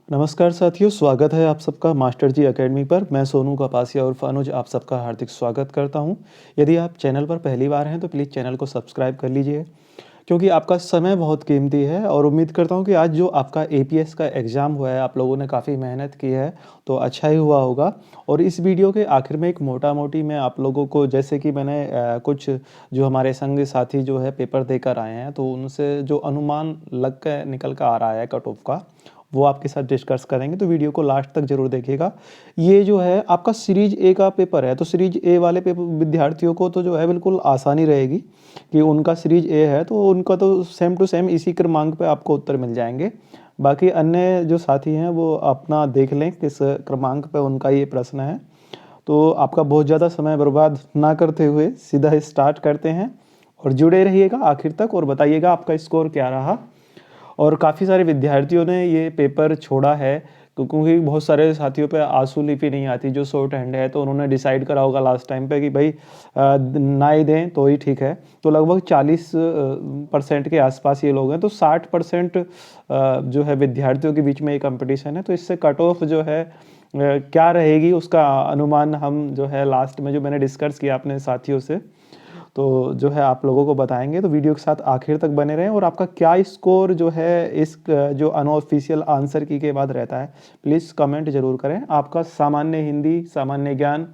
नमस्कार साथियों, स्वागत है आप सबका मास्टर जी अकेडमी पर। मैं सोनू कपासिया उर्फ अनुज आप सबका हार्दिक स्वागत करता हूं। यदि आप चैनल पर पहली बार हैं तो प्लीज़ चैनल को सब्सक्राइब कर लीजिए, क्योंकि आपका समय बहुत कीमती है। और उम्मीद करता हूं कि आज जो आपका एपीएस का एग्ज़ाम हुआ है, आप लोगों ने काफ़ी मेहनत की है, तो अच्छा ही हुआ होगा। और इस वीडियो के आखिर में एक मोटा-मोटी मैं आप लोगों को, जैसे कि मैंने कुछ जो हमारे संग साथी जो है पेपर देकर आए हैं, तो उनसे जो अनुमान लग के निकल कर आ रहा है कट ऑफ का, वो आपके साथ डिस्कस करेंगे। तो वीडियो को लास्ट तक ज़रूर देखिएगा। ये जो है आपका सीरीज़ ए का पेपर है, तो सीरीज़ ए वाले पेपर विद्यार्थियों को तो जो है बिल्कुल आसानी रहेगी कि उनका सीरीज़ ए है, तो उनका तो सेम टू सेम इसी क्रमांक पे आपको उत्तर मिल जाएंगे। बाकी अन्य जो साथी हैं वो अपना देख लें किस क्रमांक पे उनका ये प्रश्न है। तो आपका बहुत ज़्यादा समय बर्बाद ना करते हुए सीधा स्टार्ट करते हैं, और जुड़े रहिएगा आखिर तक और बताइएगा आपका स्कोर क्या रहा। और काफ़ी सारे विद्यार्थियों ने ये पेपर छोड़ा है, क्योंकि बहुत सारे साथियों पे आंसू लिपि नहीं आती जो शॉर्ट हैंड है, तो उन्होंने डिसाइड करा होगा लास्ट टाइम पे कि भाई ना ही दें तो ही ठीक है। तो लगभग 40% के आसपास ये लोग हैं, तो 60% जो है विद्यार्थियों के बीच में ये कंपटीशन है। तो इससे कट ऑफ जो है क्या रहेगी उसका अनुमान हम जो है लास्ट में जो मैंने डिस्कस किया अपने साथियों से, तो जो है आप लोगों को बताएंगे। तो वीडियो के साथ आखिर तक बने रहें। और आपका क्या स्कोर जो है इस जो अनऑफिशियल आंसर की के बाद रहता है, प्लीज़ कमेंट जरूर करें। आपका सामान्य हिंदी, सामान्य ज्ञान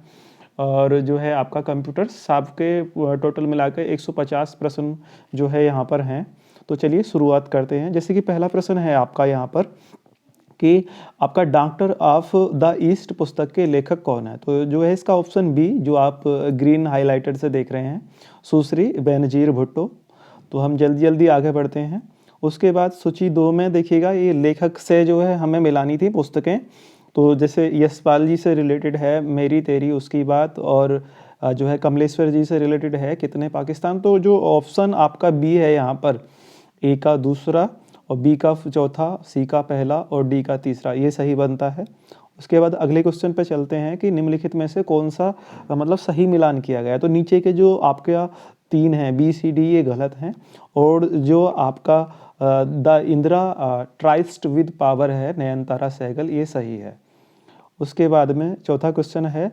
और जो है आपका कंप्यूटर सबके टोटल मिला के 150 प्रश्न जो है यहाँ पर हैं। तो चलिए शुरुआत करते हैं। जैसे कि पहला प्रश्न है आपका यहाँ पर कि आपका डॉक्टर ऑफ द ईस्ट पुस्तक के लेखक कौन है। तो जो है इसका ऑप्शन बी, जो आप ग्रीन हाइलाइटेड से देख रहे हैं, सुश्री बेनजीर भुट्टो। तो हम जल्दी जल्दी आगे बढ़ते हैं। उसके बाद सूची 2 में देखिएगा, ये लेखक से जो है हमें मिलानी थी पुस्तकें। तो जैसे यशपाल जी से रिलेटेड है मेरी तेरी उसकी बात, और जो है कमलेश्वर जी से रिलेटेड है कितने पाकिस्तान। तो जो ऑप्शन आपका बी है यहाँ पर, ए का दूसरा और बी का चौथा, सी का पहला और डी का तीसरा, ये सही बनता है। उसके बाद अगले क्वेश्चन पे चलते हैं कि निम्नलिखित में से कौन सा मतलब सही मिलान किया गया है। तो नीचे के जो आपका 3 हैं बी सी डी, ये गलत हैं। और जो आपका the Indira tryst with power है नयनतारा सहगल, ये सही है। उसके बाद में चौथा क्वेश्चन है,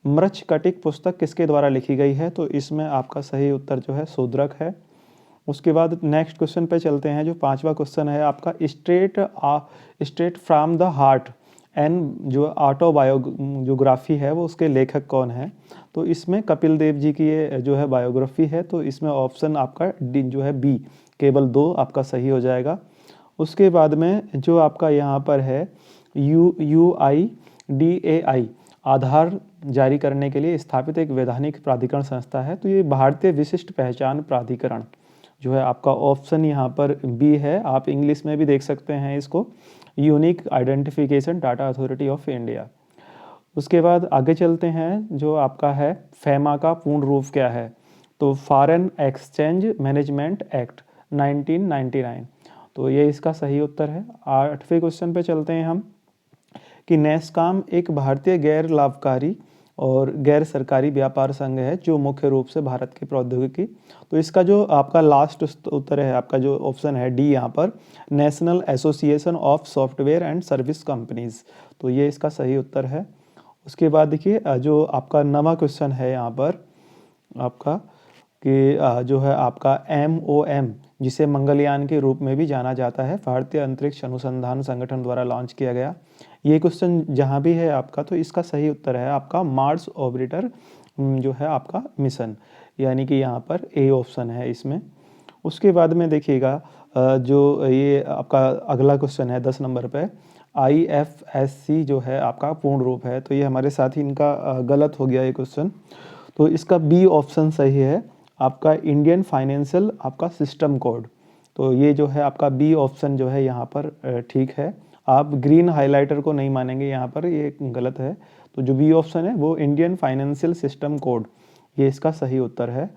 मृच्छकटिक पुस्तक किसके द्वारा लिखी गई है। तो इसमें आपका सही उत्तर जो है शूद्रक है। उसके बाद नेक्स्ट क्वेश्चन पे चलते हैं। जो पांचवा क्वेश्चन है आपका, straight from the heart and जो ऑटोबायोग्राफी है वो उसके लेखक कौन है। तो इसमें कपिल देव जी की ये जो है बायोग्राफी है। तो इसमें ऑप्शन आपका डी जो है बी, केवल 2 आपका सही हो जाएगा। उसके बाद में जो आपका यहाँ पर है UIDAI, आधार जारी करने के लिए स्थापित एक वैधानिक प्राधिकरण संस्था है। तो ये भारतीय विशिष्ट पहचान प्राधिकरण जो है आपका ऑप्शन यहाँ पर बी है। आप इंग्लिश में भी देख सकते हैं इसको, unique identification data authority of India. उसके बाद आगे चलते हैं। जो आपका है फैमा का पूर्ण रूप क्या है। तो फॉरेन एक्सचेंज मैनेजमेंट एक्ट 1999, तो ये इसका सही उत्तर है। 8वें क्वेश्चन पे चलते हैं हम कि नेस्कॉम एक भारतीय गैर लाभकारी और गैर सरकारी व्यापार संघ है जो मुख्य रूप से भारत की प्रौद्योगिकी। तो इसका जो आपका लास्ट उत्तर है, आपका जो ऑप्शन है डी यहाँ पर, national association of software and service companies, तो ये इसका सही उत्तर है। उसके बाद देखिए जो आपका 9वां क्वेश्चन है यहाँ पर आपका कि जो है आपका MOM, जिसे मंगलयान के रूप में भी जाना जाता है, भारतीय अंतरिक्ष अनुसंधान संगठन द्वारा लॉन्च किया गया। ये क्वेश्चन जहाँ भी है आपका, तो इसका सही उत्तर है आपका मार्स ऑर्बिटर जो है आपका मिशन, यानी कि यहाँ पर ए ऑप्शन है इसमें। उसके बाद में देखिएगा जो ये आपका अगला क्वेश्चन है 10 नंबर पे, IFSC जो है आपका पूर्ण रूप है। तो ये हमारे साथ ही इनका गलत हो गया ये क्वेश्चन। तो इसका बी ऑप्शन सही है आपका, इंडियन फाइनेंशियल आपका सिस्टम कोड। तो ये जो है आपका बी ऑप्शन जो है यहाँ पर ठीक है। आप ग्रीन हाइलाइटर को नहीं मानेंगे, यहाँ पर ये गलत है। तो जो बी ऑप्शन है वो इंडियन फाइनेंशियल सिस्टम कोड, ये इसका सही उत्तर है।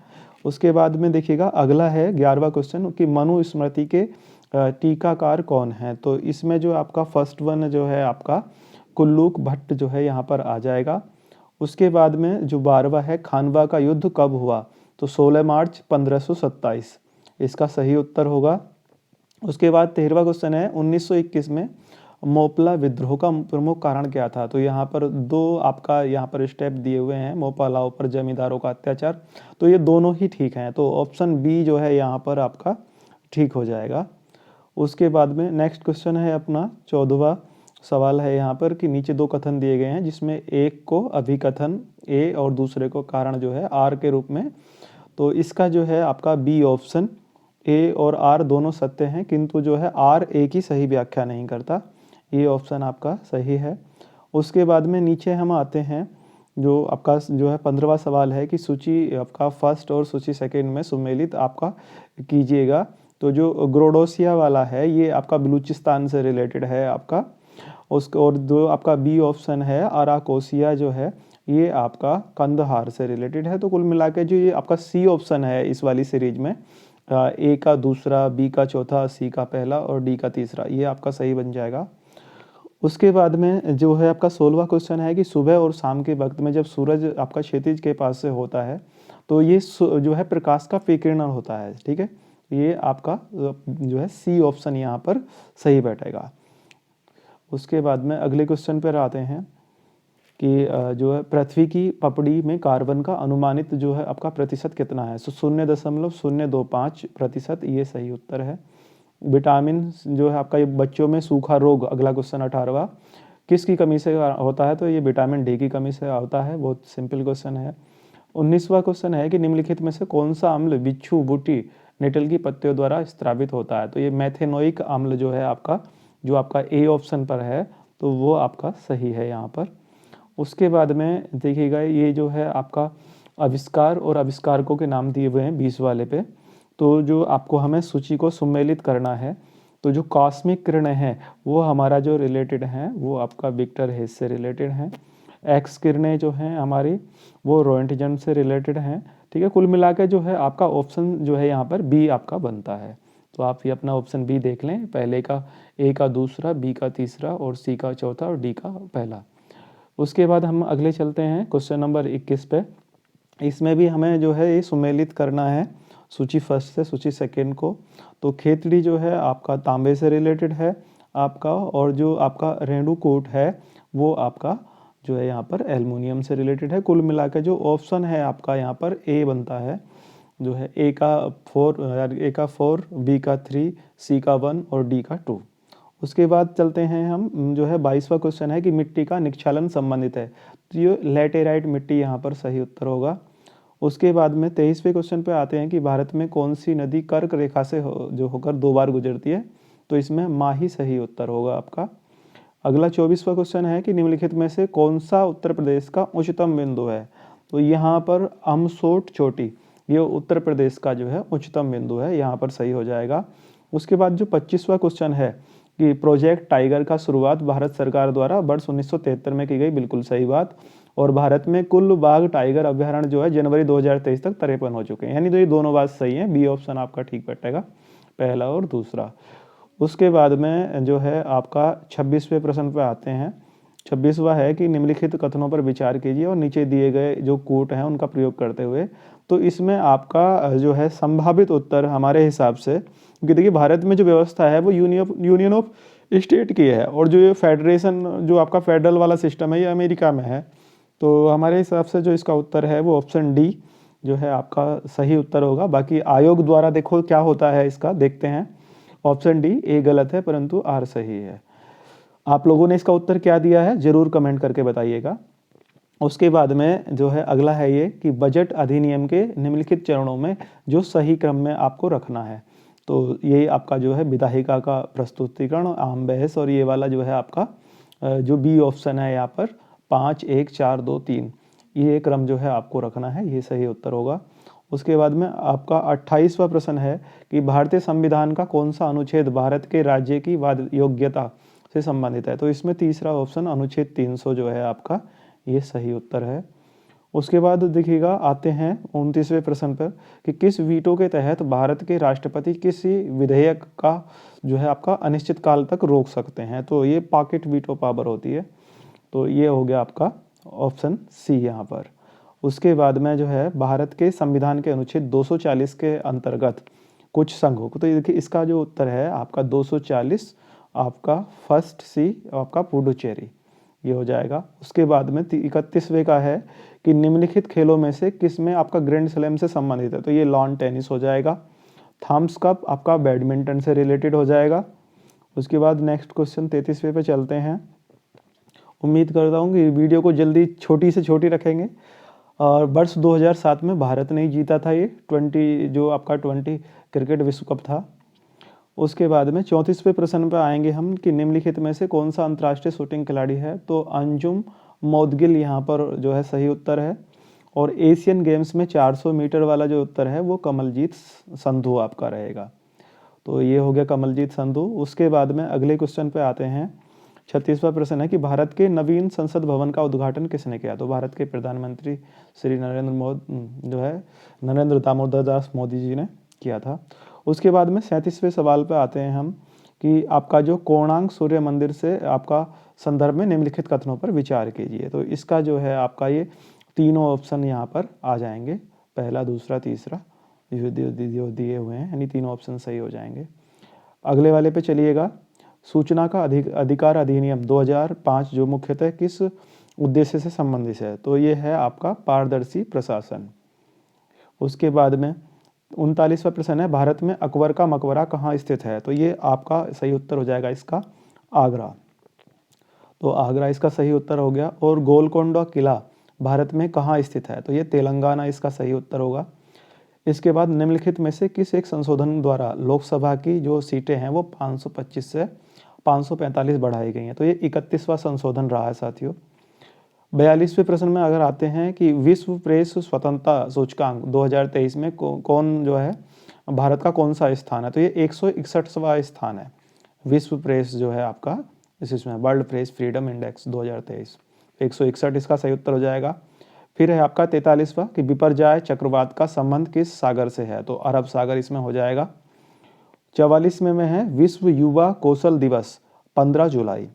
उसके बाद में देखिएगा अगला है 11वां क्वेश्चन कि मनुस्मृति के टीकाकार कौन है। तो इसमें जो आपका फर्स्ट वन जो है आपका कुल्लूक भट्ट जो है यहाँ पर आ जाएगा। उसके बाद में जो 12वां है, खानवा का युद्ध कब हुआ। तो 16 मार्च 1527, इसका सही उत्तर होगा। उसके बाद 13वां क्वेश्चन है 1921 में मोपला विद्रोह का प्रमुख कारण क्या था? तो यहाँ पर दो आपका यहाँ पर स्टेप दिए हुए हैं, मोपलाओं पर जमींदारों का अत्याचार, तो ये दोनों ही ठीक हैं, तो ऑप्शन बी जो है यहाँ पर आपका ठीक हो जाएगा। उसके बाद में नेक्स्ट क्वेश्चन है अपना 14वां सवाल है यहाँ पर कि नीचे दो कथन दिए गए हैं जिसमें एक को अभिकथन ए और दूसरे को कारण जो है आर के रूप में, तो इसका जो है आपका बी ऑप्शन, ए और आर दोनों सत्य हैं किंतु जो है आर ए की सही व्याख्या नहीं करता, ये ऑप्शन आपका सही है। उसके बाद में नीचे हम आते हैं, जो आपका जो है 15वां सवाल है कि सूची आपका फर्स्ट और सूची सेकंड में सुमेलित आपका कीजिएगा। तो जो ग्रोडोसिया वाला है ये आपका बलूचिस्तान से रिलेटेड है आपका, उसको और जो आपका बी ऑप्शन है अराकोसिया जो है ये आपका कंदहार से रिलेटेड है। तो कुल मिला के जो ये आपका सी ऑप्शन है इस वाली सीरीज में, ए का दूसरा, बी का चौथा, सी का पहला और डी का तीसरा, ये आपका सही बन जाएगा। उसके बाद में जो है आपका 16वां क्वेश्चन है कि सुबह और शाम के वक्त में जब सूरज आपका क्षितिज के पास से होता है तो ये जो है प्रकाश का विकिरण होता है, ठीक है, ये आपका जो है सी ऑप्शन यहाँ पर सही बैठेगा। उसके बाद में अगले क्वेश्चन पर आते हैं कि जो है पृथ्वी की पपड़ी में कार्बन का अनुमानित जो है आपका प्रतिशत कितना है? तो 0.025%, ये सही उत्तर है। विटामिन जो है आपका ये बच्चों में सूखा रोग, अगला क्वेश्चन 18वां, किसकी कमी से होता है? तो ये विटामिन डी की कमी से होता है, बहुत सिंपल क्वेश्चन है। 19वां क्वेश्चन है कि निम्नलिखित में से कौन सा अम्ल बिच्छू, बूटी, नेटल की पत्तियों द्वारा स्त्रावित होता है? तो ये मेथेनोइक अम्ल जो है आपका, जो आपका ए ऑप्शन पर है, तो वो आपका सही है यहाँ पर। उसके बाद में देखिएगा ये जो है आपका आविष्कार और आविष्कारकों के नाम दिए हुए हैं 20 वाले पे, तो जो आपको हमें सूची को सुमेलित करना है, तो जो कॉस्मिक किरणें हैं वो हमारा जो रिलेटेड हैं वो आपका विक्टर हेज से रिलेटेड हैं। एक्स किरणें जो हैं हमारी वो रोएंटजन से रिलेटेड हैं, ठीक है। कुल मिला के जो है आपका ऑप्शन जो है यहाँ पर बी आपका बनता है, तो आप ये अपना ऑप्शन बी देख लें, पहले का ए का दूसरा, बी का तीसरा और सी का चौथा और डी का पहला। उसके बाद हम अगले चलते हैं क्वेश्चन नंबर 21 पे। इसमें भी हमें जो है ये सुमेलित करना है सूची फर्स्ट से सूची सेकंड को। तो खेतड़ी जो है आपका तांबे से रिलेटेड है आपका, और जो आपका रेणुकूट है वो आपका जो है यहाँ पर एल्युमिनियम से रिलेटेड है। कुल मिला के जो ऑप्शन है आपका यहाँ पर ए बनता है, जो है ए का 4, बी का 3, सी का 1 और डी का 2। उसके बाद चलते हैं हम, जो है 22वां क्वेश्चन है कि मिट्टी का निक्षालन संबंधित है, तो ये लैटेराइट मिट्टी यहाँ पर सही उत्तर होगा। उसके बाद में 23वें क्वेश्चन पे आते हैं कि भारत में कौन सी नदी कर्क रेखा से जो होकर 2 बार गुजरती है? तो इसमें माही सही उत्तर होगा आपका। अगला 24वां क्वेश्चन है कि निम्नलिखित में से कौन सा उत्तर प्रदेश का उच्चतम बिंदु है? तो यहाँ पर अमसोट चोटी, ये उत्तर प्रदेश का जो है उच्चतम बिंदु है, यहाँ पर सही हो जाएगा। उसके बाद जो 25वां क्वेश्चन है कि प्रोजेक्ट टाइगर का शुरुआत भारत सरकार द्वारा वर्ष 1973 में की गई, बिल्कुल सही बात। और भारत में कुल बाघ टाइगर अभ्यारण्य जो है जनवरी 2023 तक 53 हो चुके हैं, यानी तो ये दोनों बात सही है, बी ऑप्शन आपका ठीक बैठेगा, पहला और दूसरा। उसके बाद में जो है आपका 26वें प्रश्न पे आते हैं। 26वां है कि निम्नलिखित कथनों पर विचार कीजिए और नीचे दिए गए जो कोट हैं उनका प्रयोग करते हुए। तो इसमें आपका जो है संभावित उत्तर हमारे हिसाब से, क्योंकि देखिए भारत में जो व्यवस्था है वो यूनियन ऑफ स्टेट की है, और जो ये फेडरेशन जो आपका फेडरल वाला सिस्टम है ये अमेरिका में है। तो हमारे हिसाब से जो इसका उत्तर है वो ऑप्शन डी जो है आपका सही उत्तर होगा। बाकी आयोग द्वारा देखो क्या होता है इसका, देखते हैं। ऑप्शन डी ए गलत है परंतु आर सही है। आप लोगों ने इसका उत्तर क्या दिया है जरूर कमेंट करके बताइएगा। उसके बाद में जो है अगला है ये कि बजट अधिनियम के निम्नलिखित चरणों में जो सही क्रम में आपको रखना है। तो ये आपका जो है विधायिका का प्रस्तुतिकरण, आम बहस, और ये वाला जो है आपका जो बी ऑप्शन है यहाँ पर 5, 1, 4, 2, 3, ये क्रम जो है आपको रखना है, ये सही उत्तर होगा। उसके बाद में आपका 28वां प्रश्न है कि भारतीय संविधान का कौन सा अनुच्छेद भारत के राज्य की वाद योग्यता से संबंधित है? तो इसमें तीसरा ऑप्शन अनुच्छेद 300 जो है आपका, ये सही उत्तर है। उसके बाद देखिएगा आते हैं 29वें प्रश्न पर कि किस वीटो के तहत भारत के राष्ट्रपति किसी विधेयक का जो है आपका अनिश्चित काल तक रोक सकते हैं? तो ये पॉकेट वीटो पावर होती है, तो ये हो गया आपका ऑप्शन सी यहाँ पर। उसके बाद में जो है भारत के संविधान के अनुच्छेद 240 के अंतर्गत कुछ संघों को, तो देखिए इसका जो उत्तर है आपका 240 आपका फर्स्ट सी आपका पुडुचेरी, ये हो जाएगा। उसके बाद में 31वें का है कि निम्नलिखित खेलों में से किस में आपका ग्रैंड स्लैम से संबंधित है, तो ये लॉन टेनिस हो जाएगा। थॉम्स कप आपका बैडमिंटन से रिलेटेड हो जाएगा। उसके बाद नेक्स्ट क्वेश्चन 33वें पे चलते हैं। उम्मीद करता हूँ कि वीडियो को जल्दी छोटी से छोटी रखेंगे। और वर्ष 2007 में भारत ने ही जीता था ये 20 क्रिकेट विश्व कप था। उसके बाद में 34वें प्रश्न पर आएंगे हम कि निम्नलिखित में से कौन सा अंतर्राष्ट्रीय शूटिंग खिलाड़ी है, तो अंजुम मौदगिल यहाँ पर जो है सही उत्तर है। और एशियन गेम्स में 400 मीटर वाला जो उत्तर है वो कमलजीत संधू आपका रहेगा। तो ये हो गया कमलजीत संधू। उसके बाद में अगले क्वेश्चन पे आते हैं। 36वां प्रश्न है कि भारत के नवीन संसद भवन का उद्घाटन किसने किया, तो भारत के प्रधानमंत्री श्री नरेंद्र दामोदर दास मोदी जी ने किया था। उसके बाद में 37वें सवाल पे आते हैं हम कि आपका जो कोणार्क सूर्य मंदिर से आपका संदर्भ में निम्नलिखित कथनों पर विचार कीजिए। तो इसका जो है आपका ये तीनों ऑप्शन यहाँ पर आ जाएंगे, पहला दूसरा तीसरा जो दिए हुए हैं, यानी तीनों ऑप्शन सही हो जाएंगे। अगले वाले पे चलिएगा। सूचना का अधिकार अधिनियम 2005 जो मुख्यतः किस उद्देश्य से संबंधित है, तो ये है आपका पारदर्शी प्रशासन। उसके बाद में 39वां प्रश्न है भारत में अकबर का मकबरा कहाँ स्थित है, तो ये आपका सही उत्तर हो जाएगा इसका आगरा। तो आगरा इसका सही उत्तर हो गया। और गोलकोंडा किला भारत में कहाँ स्थित है, तो ये तेलंगाना इसका सही उत्तर होगा। इसके बाद निम्नलिखित में से किस एक संशोधन द्वारा लोकसभा की जो सीटें हैं वो 525 से 545 बढ़ाई गई हैं, तो ये 31वां संशोधन रहा है साथियों। 42वें प्रश्न में अगर आते हैं कि विश्व प्रेस स्वतंत्रता सूचकांक 2023 में कौन जो है भारत का कौन सा स्थान है, तो ये 161वां स्थान है विश्व प्रेस जो है आपका इसमें वर्ल्ड प्रेस फ्रीडम इंडेक्स 2023, 161 इसका सही उत्तर हो जाएगा। फिर है आपका 43वां कि विपर्जय चक्रवात का संबंध किस सागर से है, तो अरब सागर इसमें हो जाएगा। 44वें में है विश्व युवा कौशल दिवस 15 जुलाई,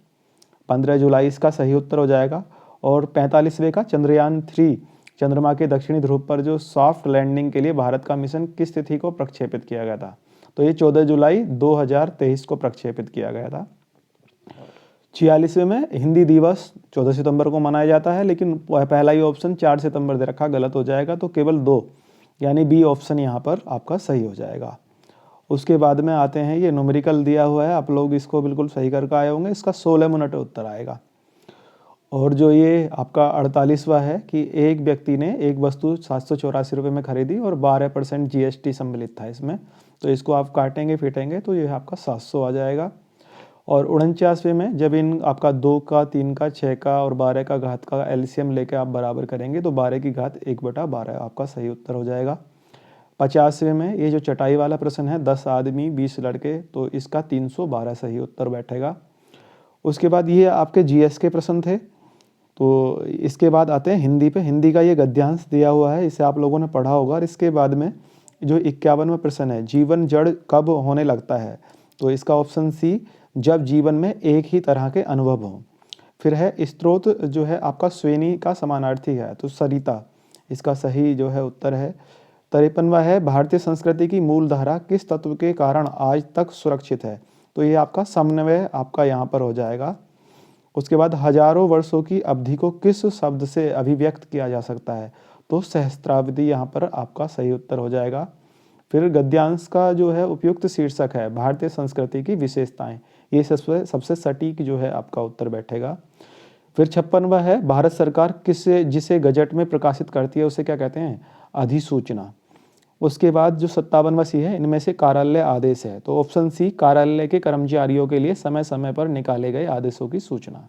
15 जुलाई इसका सही उत्तर हो जाएगा। और 45वें का चंद्रयान 3 चंद्रमा के दक्षिणी ध्रुव पर जो सॉफ्ट लैंडिंग के लिए भारत का मिशन किस तिथि को प्रक्षेपित किया गया था, तो ये 14 जुलाई 2023 को प्रक्षेपित किया गया था। 46वें में हिंदी दिवस 14 सितंबर को मनाया जाता है, लेकिन पहला ही ऑप्शन 4 सितंबर दे रखा, गलत हो जाएगा, तो केवल 2 यानी बी ऑप्शन यहाँ पर आपका सही हो जाएगा। उसके बाद में आते हैं, ये न्यूमेरिकल दिया हुआ है, आप लोग इसको बिल्कुल सही करके आए होंगे, इसका 16 मिनट उत्तर आएगा। और जो ये आपका 48वां है कि एक व्यक्ति ने एक वस्तु 784 रुपये में खरीदी और 12% GST सम्मिलित था इसमें, तो इसको आप काटेंगे पीटेंगे तो ये आपका 700 आ जाएगा। और 49वें में जब इन आपका 2 का 3 का 6 का और 12 का घात का LCM लेके आप बराबर करेंगे तो 12 की घात 1/12 आपका सही उत्तर हो जाएगा। 50वें में ये जो चटाई वाला प्रश्न है 10 आदमी 20 लड़के, तो इसका 312 सही उत्तर बैठेगा। उसके बाद ये आपके GS के प्रश्न थे। तो इसके बाद आते हैं हिंदी पे। हिंदी का ये गद्यांश दिया हुआ है, इसे आप लोगों ने पढ़ा होगा। और इसके बाद में जो 51वां प्रश्न है जीवन जड़ कब होने लगता है, तो इसका ऑप्शन सी जब जीवन में एक ही तरह के अनुभव हों। फिर है स्रोत जो है आपका श्रेणी का समानार्थी है, तो सरिता इसका सही जो है उत्तर है। 53वां है भारतीय संस्कृति की मूल धारा किस तत्व के कारण आज तक सुरक्षित है, तो ये आपका समन्वय आपका यहाँ पर हो जाएगा। उसके बाद हजारों वर्षों की अवधि को किस शब्द से अभिव्यक्त किया जा सकता है, तो सहस्त्रावधि यहाँ पर आपका सही उत्तर हो जाएगा। फिर गद्यांश का जो है उपयुक्त शीर्षक है भारतीय संस्कृति की विशेषताएं, ये सबसे सटीक जो है आपका उत्तर बैठेगा। फिर 56वां है भारत सरकार जिसे गजट में प्रकाशित करती है उसे क्या कहते हैं, अधिसूचना। उसके बाद जो 57वां सी है इनमें से कार्यालय आदेश है, तो ऑप्शन सी कार्यालय के कर्मचारियों के लिए समय समय पर निकाले गए आदेशों की सूचना।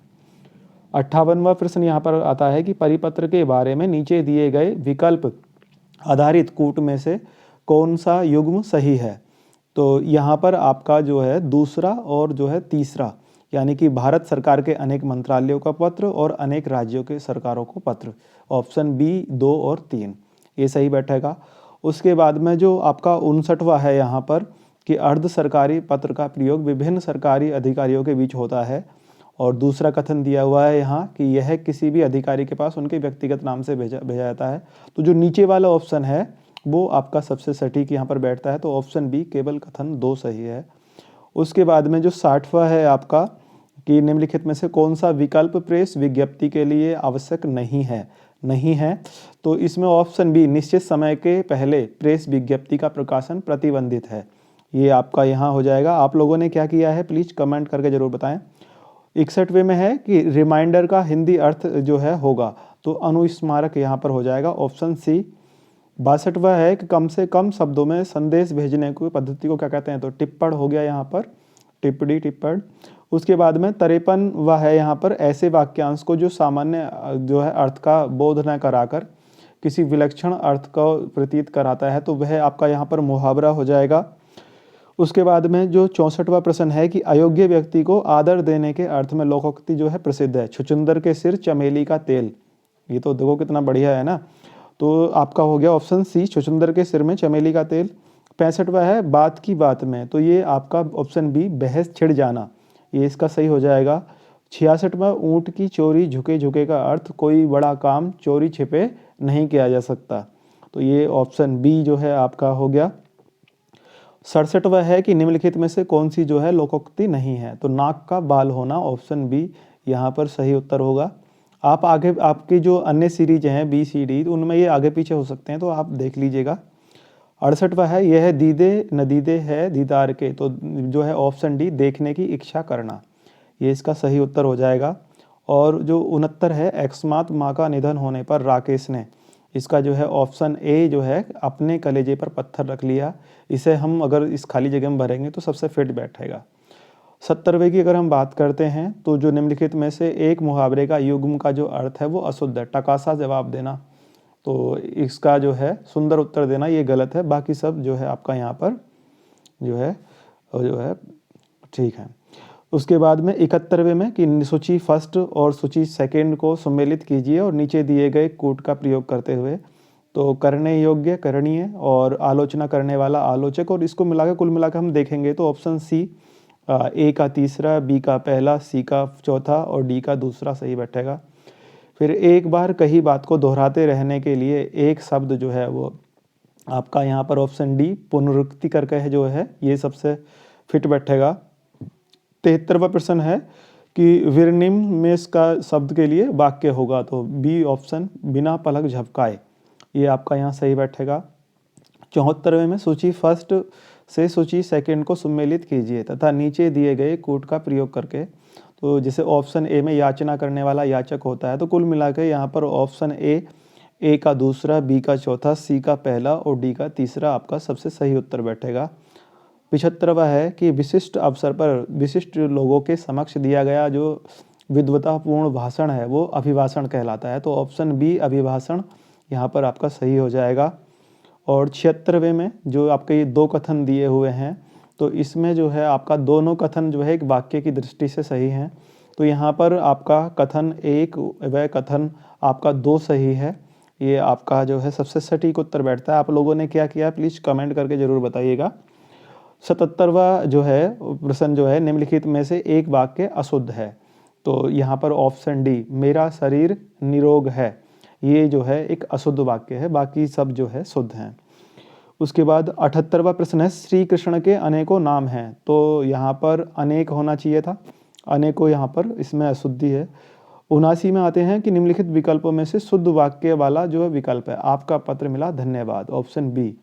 58वां प्रश्न यहाँ पर आता है कि परिपत्र के बारे में नीचे दिए गए विकल्प आधारित कूट में से कौन सा युग्म सही है, तो यहाँ पर आपका जो है दूसरा और जो है तीसरा, यानी कि भारत सरकार के अनेक मंत्रालयों का पत्र और अनेक राज्यों के सरकारों को पत्र, ऑप्शन बी 2 और 3 ये सही बैठेगा। उसके बाद में जो आपका 59वां है यहाँ पर कि अर्ध सरकारी पत्र का प्रयोग विभिन्न सरकारी अधिकारियों के बीच होता है। और दूसरा कथन दिया हुआ है यहाँ कि यह किसी भी अधिकारी के पास उनके व्यक्तिगत नाम से भेजा जाता है, तो जो नीचे वाला ऑप्शन है वो आपका सबसे सटीक यहाँ पर बैठता है, तो ऑप्शन बी केवल कथन 2 सही है। उसके बाद में जो 60वां है आपका कि निम्नलिखित में से कौन सा विकल्प प्रेस विज्ञप्ति के लिए आवश्यक नहीं है। तो इसमें ऑप्शन बी, निश्चित समय के पहले प्रेस विज्ञप्ति का प्रकाशन प्रतिबंधित है। ये आपका यहाँ हो जाएगा। आप लोगों ने क्या किया है प्लीज़ कमेंट करके ज़रूर बताएं। 61वें में है कि रिमाइंडर का हिंदी अर्थ जो है होगा, तो अनुस्मारक यहाँ पर हो जाएगा, ऑप्शन सी। 62वां है कि कम से कम शब्दों में संदेश भेजने की पद्धति को क्या कहते हैं, तो टिप्पण हो गया यहाँ पर, टिप्पणी, टिप्पण। उसके बाद में 53वां है यहाँ पर, ऐसे वाक्यांश को जो सामान्य जो है अर्थ का बोध न कराकर किसी विलक्षण अर्थ को प्रतीत कराता है, तो वह आपका यहाँ पर मुहावरा हो जाएगा। उसके बाद में जो 64वां प्रश्न है कि अयोग्य व्यक्ति को आदर देने के अर्थ में लोकोक्ति जो है प्रसिद्ध है, छुचुंदर के सिर चमेली का तेल। ये तो देखो कितना बढ़िया है ना। तो आपका हो गया ऑप्शन सी, छुचुंदर के सिर में चमेली का तेल। 65वां है बात की बात में, तो ये आपका ऑप्शन बी, बहस छिड़ जाना, ये इसका सही हो जाएगा। 66वां ऊँट की चोरी झुके झुके का अर्थ कोई बड़ा काम चोरी छिपे नहीं किया जा सकता, तो ये ऑप्शन बी जो है आपका हो गया। 67वां है कि निम्नलिखित में से कौन सी जो है लोकोक्ति नहीं है, तो नाक का बाल होना, ऑप्शन बी यहाँ पर सही उत्तर होगा। आप आगे आपकी जो अन्य सीरीज हैं बी सी डी, तो उनमें ये आगे पीछे हो सकते हैं, तो आप देख लीजिएगा। 68वां है यह दीदे नदीदे है दीदार के, तो जो है ऑप्शन डी, देखने की इच्छा करना, ये इसका सही उत्तर हो जाएगा। और जो 69 है, अकस्मात माँ का निधन होने पर राकेश ने, इसका जो है ऑप्शन ए जो है, अपने कलेजे पर पत्थर रख लिया, इसे हम अगर इस खाली जगह में भरेंगे तो सबसे फिट बैठेगा। 70वें की अगर हम बात करते हैं, तो जो निम्नलिखित में से एक मुहावरे का युग्म का जो अर्थ है वो अशुद्ध है, टकासा जवाब देना, तो इसका जो है सुंदर उत्तर देना ये गलत है, बाकी सब जो है आपका यहाँ पर जो है ठीक है। उसके बाद में 71वें में कि सूची फर्स्ट और सूची सेकंड को सम्मिलित कीजिए और नीचे दिए गए कूट का प्रयोग करते हुए, तो करने योग्य करणीय और आलोचना करने वाला आलोचक, और इसको मिलाकर कुल मिलाकर हम देखेंगे तो ऑप्शन सी, ए का तीसरा, बी का पहला, सी का चौथा और डी का दूसरा सही बैठेगा। फिर एक बार कही बात को दोहराते रहने के लिए एक शब्द जो है वो आपका यहाँ पर ऑप्शन डी, पुनरुक्ति करके है जो है, ये सबसे फिट बैठेगा। 73वां प्रश्न है कि विरनिम में इसका शब्द के लिए वाक्य होगा, तो बी ऑप्शन, बिना पलक झपकाए, ये आपका यहाँ सही बैठेगा। 74वें में सूची फर्स्ट से सूची सेकंड को सम्मिलित कीजिए तथा नीचे दिए गए कूट का प्रयोग करके, तो जैसे ऑप्शन ए में याचना करने वाला याचक होता है, तो कुल मिलाकर यहाँ पर ऑप्शन ए का दूसरा, बी का चौथा, सी का पहला और डी का तीसरा आपका सबसे सही उत्तर बैठेगा। 75वां है कि विशिष्ट अवसर पर विशिष्ट लोगों के समक्ष दिया गया जो विद्वतापूर्ण भाषण है वो अभिभाषण कहलाता है, तो ऑप्शन बी, अभिभाषण, यहाँ पर आपका सही हो जाएगा। और 76वें में जो आपके ये दो कथन दिए हुए हैं, तो इसमें जो है आपका दोनों कथन जो है एक वाक्य की दृष्टि से सही हैं, तो यहाँ पर आपका कथन एक व कथन आपका दो सही है, ये आपका जो है सबसे सटीक उत्तर बैठता है। आप लोगों ने क्या किया प्लीज़ कमेंट करके ज़रूर बताइएगा। 77वां जो है प्रश्न जो है, निम्नलिखित में से एक वाक्य अशुद्ध है, तो यहाँ पर ऑप्शन डी, मेरा शरीर निरोग है, ये जो है एक अशुद्ध वाक्य है, बाकी सब जो है शुद्ध हैं। उसके बाद 78वां प्रश्न है, श्री कृष्ण के अनेकों नाम हैं, तो यहाँ पर अनेक होना चाहिए था, अनेकों यहाँ पर इसमें अशुद्धि है। 79 में आते हैं कि निम्नलिखित विकल्पों में से शुद्ध वाक्य वाला जो है विकल्प है, आपका पत्र मिला धन्यवाद, ऑप्शन बी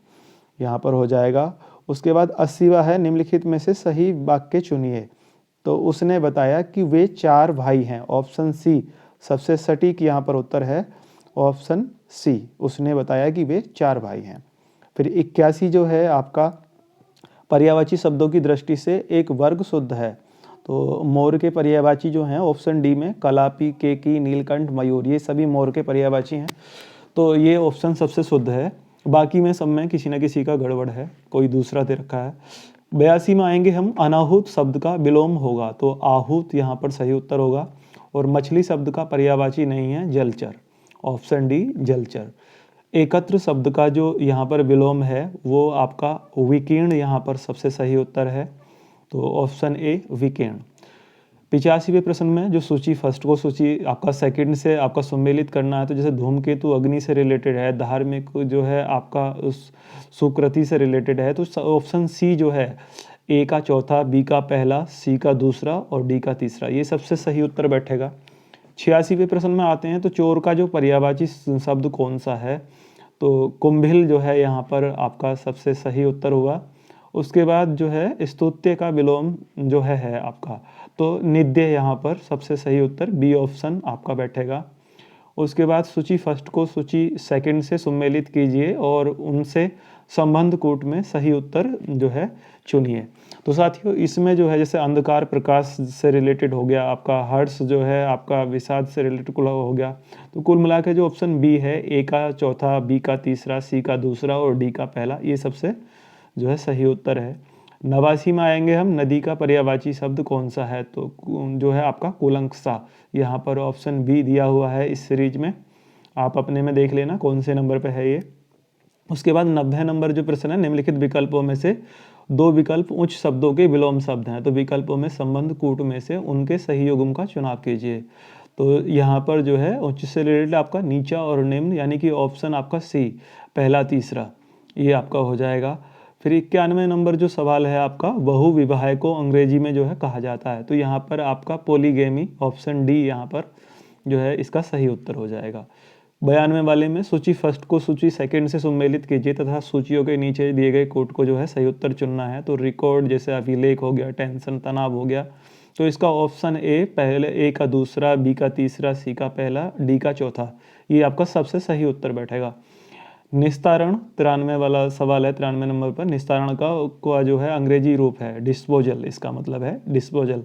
यहाँ पर हो जाएगा। उसके बाद 80वां है, निम्नलिखित में से सही वाक्य चुनिए, तो उसने बताया कि वे 4 भाई हैं, ऑप्शन सी सबसे सटीक यहाँ पर उत्तर है, ऑप्शन सी, उसने बताया कि वे 4 भाई हैं। फिर 81 जो है आपका पर्यायवाची शब्दों की दृष्टि से एक वर्ग शुद्ध है, तो मोर के पर्यायवाची जो हैं ऑप्शन डी में कलापी, केकी, नीलकंठ, मयूर, ये सभी मोर के पर्यायवाची हैं, तो ये ऑप्शन सबसे शुद्ध है। बाकी में सब में किसी न किसी का गड़बड़ है, कोई दूसरा दे रखा है। 82 में आएंगे हम, अनाहूत शब्द का विलोम होगा, तो आहूत यहाँ पर सही उत्तर होगा। और मछली शब्द का पर्यायवाची नहीं है, जलचर, ऑप्शन डी जलचर। एकत्र शब्द का जो यहाँ पर विलोम है वो आपका विकीर्ण यहाँ पर सबसे सही उत्तर है, तो ऑप्शन ए विकीर्ण। 85वें प्रश्न में जो सूची फर्स्ट को सूची आपका सेकंड से आपका सम्मिलित करना है, तो जैसे धूमकेतु अग्नि से रिलेटेड है, धार्मिक जो है आपका उस सुकृति से रिलेटेड है, तो ऑप्शन सी जो है ए का चौथा, बी का पहला, सी का दूसरा और डी का तीसरा। ये सबसे सही उत्तर बैठेगा। 86वें प्रश्न में आते हैं, तो चोर का जो पर्यायवाची शब्द कौन सा है? तो कुंभिल जो है यहाँ पर आपका सबसे सही उत्तर हुआ। उसके बाद जो है स्तुत्य का विलोम जो है आपका, तो निद्य यहाँ पर सबसे सही उत्तर बी ऑप्शन आपका बैठेगा। उसके बाद सूची फर्स्ट को सूची सेकंड से सम्मिलित कीजिए और उनसे संबंध कूट में सही उत्तर जो है चुनिए। तो साथियों इसमें जो है जैसे अंधकार प्रकाश से रिलेटेड हो गया, आपका हर्ष जो है आपका विषाद से रिलेटेड हो गया। तो कुल मिला के जो ऑप्शन बी है, ए का चौथा, बी का तीसरा, सी का दूसरा और डी का पहला, ये सबसे जो है सही उत्तर है। 89 में आएंगे हम, नदी का पर्यायवाची शब्द कौन सा है? तो जो है आपका कुलंकसा, यहाँ पर ऑप्शन बी दिया हुआ है इस सीरीज में। आप अपने में देख लेना कौन से नंबर पे है ये। उसके बाद 90 नंबर जो प्रश्न है, निम्नलिखित विकल्पों में से दो विकल्प उच्च शब्दों के विलोम शब्द हैं, तो विकल्पों में संबंध कूट में से उनके सही युग्म का चुनाव कीजिए। तो यहाँ पर जो है उच्च से रिलेटेड आपका नीचा और निम्न, यानी कि ऑप्शन आपका सी, पहला तीसरा, ये आपका हो जाएगा। फिर 91 नंबर जो सवाल है आपका, बहु विवाह को अंग्रेजी में जो है कहा जाता है, तो यहाँ पर आपका पोलीगेमी, ऑप्शन डी यहाँ पर जो है इसका सही उत्तर हो जाएगा। 92 वाले में सूची फर्स्ट को सूची सेकंड से सम्मिलित कीजिए तथा सूचियों के नीचे दिए गए कोड को जो है सही उत्तर चुनना है। तो रिकॉर्ड जैसे अभिलेख हो गया, टेंशन तनाव हो गया, तो इसका ऑप्शन ए, पहले ए का दूसरा, बी का तीसरा, सी का पहला, डी का चौथा, ये आपका सबसे सही उत्तर बैठेगा। निस्तारण 93 वाला सवाल है, 93 नंबर पर, निस्तारण का जो है अंग्रेजी रूप है डिस्पोजल, इसका मतलब है डिस्पोजल।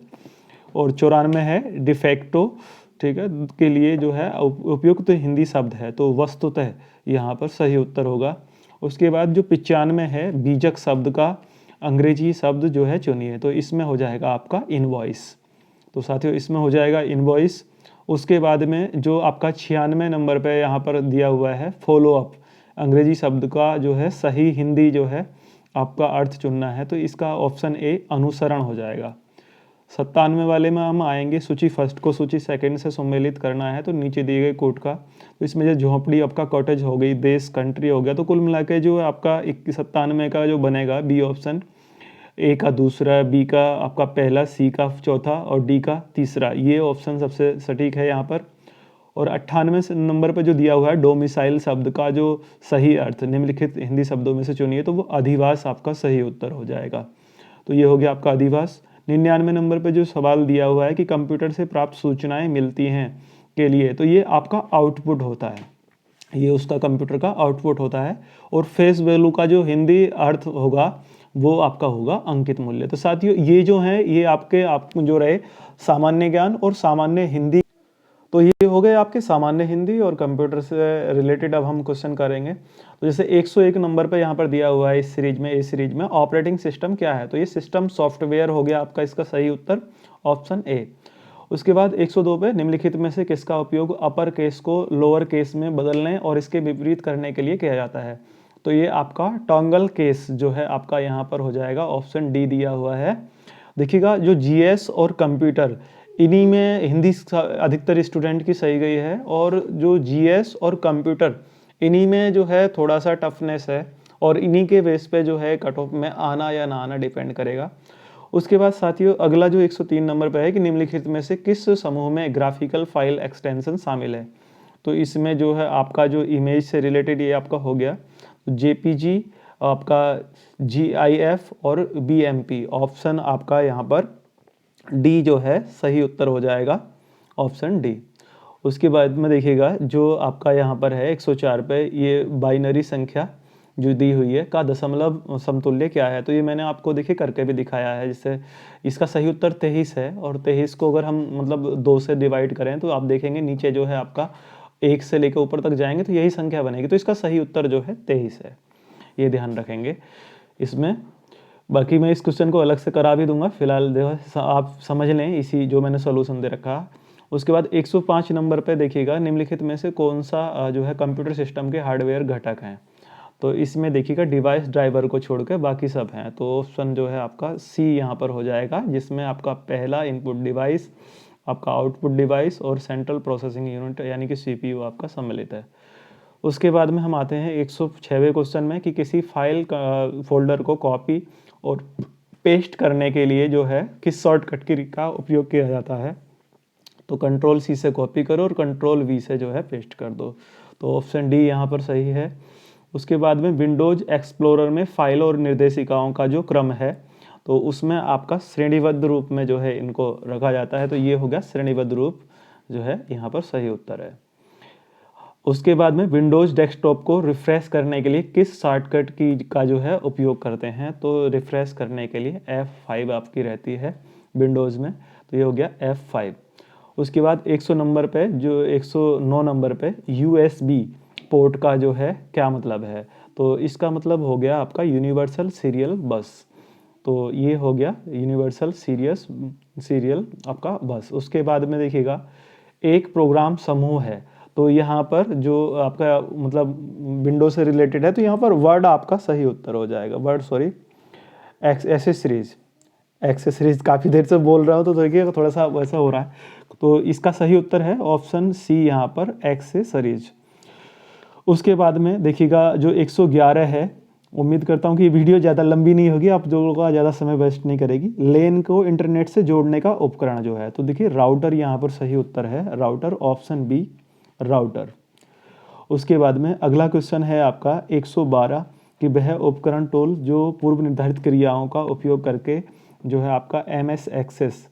और 94 है डिफेक्टो, ठीक है, के लिए जो है उपयुक्त तो हिंदी शब्द है, तो वस्तुतः यहाँ पर सही उत्तर होगा। उसके बाद जो 95 है, बीजक शब्द का अंग्रेजी शब्द जो है चुनिए, तो इसमें हो जाएगा आपका इनवॉइस। तो साथियों इसमें हो जाएगा इनवॉइस। उसके बाद में जो आपका 96 नंबर पे यहाँ पर दिया हुआ है फॉलो अप, अंग्रेजी शब्द का जो है सही हिंदी जो है आपका अर्थ चुनना है, तो इसका ऑप्शन ए अनुसरण हो जाएगा। 97 वाले में हम आएंगे, सूची फर्स्ट को सूची सेकंड से सम्मिलित करना है, तो नीचे दिए गए कोड का, तो इसमें जो झोंपड़ी आपका कॉटेज हो गई, देश कंट्री हो गया, तो कुल मिला के जो आपका 97 का जो बनेगा बी ऑप्शन, ए का दूसरा, बी का आपका पहला, सी का चौथा और डी का तीसरा, ये ऑप्शन सबसे सटीक है यहाँ पर। और 98 नंबर पर जो दिया हुआ है डोमिसाइल शब्द का जो सही अर्थ निम्नलिखित हिंदी शब्दों में से चुनिए, तो वो अधिवास आपका सही उत्तर हो जाएगा। तो ये हो गया आपका अधिवास। 99 नंबर पे जो सवाल दिया हुआ है कि कंप्यूटर से प्राप्त सूचनाएं मिलती हैं के लिए, तो ये आपका आउटपुट होता है, ये उसका कंप्यूटर का आउटपुट होता है। और फेस वैल्यू का जो हिंदी अर्थ होगा वो आपका होगा अंकित मूल्य। तो साथियों ये जो है ये आप जो रहे सामान्य ज्ञान और सामान्य हिंदी, तो ये हो गए आपके सामान्य हिंदी और कंप्यूटर से रिलेटेड। अब हम क्वेश्चन करेंगे, तो जैसे 101 नंबर पे यहाँ पर दिया हुआ है इस सीरीज में, इस सीरीज में ऑपरेटिंग सिस्टम क्या है? तो ये सिस्टम सॉफ्टवेयर हो गया आपका, इसका सही उत्तर ऑप्शन ए। उसके बाद 102 पे निम्नलिखित में से किसका उपयोग अपर केस को लोअर केस में बदलने और इसके विपरीत करने के लिए किया जाता है? तो ये आपका टॉन्गल केस जो है आपका यहाँ पर हो जाएगा, ऑप्शन डी दिया हुआ है। देखिएगा जो जीएस और कंप्यूटर, इन्हीं में हिंदी अधिकतर स्टूडेंट की सही गई है, और जो जीएस और कंप्यूटर इन्हीं में जो है थोड़ा सा टफनेस है, और इन्हीं के बेस पे जो है कट ऑफ में आना या ना आना डिपेंड करेगा। उसके बाद साथियों अगला जो 103 नंबर पे है कि निम्नलिखित में से किस समूह में ग्राफिकल फाइल एक्सटेंशन शामिल है? तो इसमें जो है आपका जो इमेज से रिलेटेड ये आपका हो गया जेपीजी, आपका जीआईएफ और बीएमपी, ऑप्शन आपका यहाँ पर डी जो है सही उत्तर हो जाएगा, ऑप्शन डी। उसके बाद में देखिएगा जो आपका यहाँ पर है 104 पे, ये बाइनरी संख्या जो दी हुई है का दशमलव समतुल्य क्या है? तो ये मैंने आपको देखिए करके भी दिखाया है, जिससे इसका सही उत्तर 23 है। और 23 को अगर हम मतलब 2 से डिवाइड करें तो आप देखेंगे नीचे जो है आपका 1 से लेकर ऊपर तक जाएंगे तो यही संख्या बनेगी, तो इसका सही उत्तर जो है 23 है, ये ध्यान रखेंगे इसमें। बाकी मैं इस क्वेश्चन को अलग से करा भी दूंगा, फिलहाल देखो आप समझ लें इसी जो मैंने सोल्यूशन दे रखा। उसके बाद 105 नंबर पे देखिएगा निम्नलिखित में से कौन सा जो है कंप्यूटर सिस्टम के हार्डवेयर घटक हैं? तो इसमें देखिएगा डिवाइस ड्राइवर को छोड़कर बाकी सब हैं, तो ऑप्शन जो है आपका सी यहाँ पर हो जाएगा, जिसमें आपका पहला इनपुट डिवाइस, आपका आउटपुट डिवाइस और सेंट्रल प्रोसेसिंग यूनिट यानी कि सीपीयू आपका सम्मिलित है। उसके बाद में हम आते हैं 106वें क्वेश्चन में कि किसी फाइल फोल्डर को कॉपी और पेस्ट करने के लिए जो है किस शॉर्टकट की का उपयोग किया जाता है? तो कंट्रोल सी से कॉपी करो और कंट्रोल वी से जो है पेस्ट कर दो। तो ऑप्शन डी यहाँ पर सही है। उसके बाद में विंडोज एक्सप्लोरर में फाइलों और निर्देशिकाओं का जो क्रम है तो उसमें आपका श्रेणीबद्ध रूप में जो है इनको रखा जाता है। तो ये हो गया श्रेणीबद्ध रूप जो है यहाँ पर सही उत्तर है। उसके बाद में विंडोज़ डेस्कटॉप को रिफ़्रेश करने के लिए किस शॉर्टकट की का जो है उपयोग करते हैं? तो रिफ़्रेश करने के लिए F5 आपकी रहती है विंडोज़ में। तो ये हो गया F5। उसके बाद 109 नंबर पे USB पोर्ट का जो है क्या मतलब है? तो इसका मतलब हो गया आपका यूनिवर्सल सीरियल बस। तो ये हो गया यूनिवर्सल सीरियल आपका बस। उसके बाद में देखिएगा एक प्रोग्राम समूह है। तो यहाँ पर जो आपका मतलब विंडो से रिलेटेड है तो यहाँ पर वर्ड आपका सही उत्तर हो जाएगा। एक्सेसरीज काफ़ी देर से बोल रहा हूँ तो देखिए थोड़ा सा वैसा हो रहा है। तो इसका सही उत्तर है ऑप्शन सी यहाँ पर एक्सेसरीज। उसके बाद में देखिएगा जो 111 है, उम्मीद करता हूँ कि ये वीडियो ज़्यादा लंबी नहीं होगी, आप लोगों का ज़्यादा समय वेस्ट नहीं करेगी। लेन को इंटरनेट से जोड़ने का उपकरण जो है तो देखिए राउटर यहाँ पर सही उत्तर है, राउटर ऑप्शन बी राउटर। उसके बाद में अगला क्वेश्चन है आपका 112 कि वह उपकरण टूल जो पूर्व निर्धारित क्रियाओं का उपयोग करके जो है आपका MS एक्सेस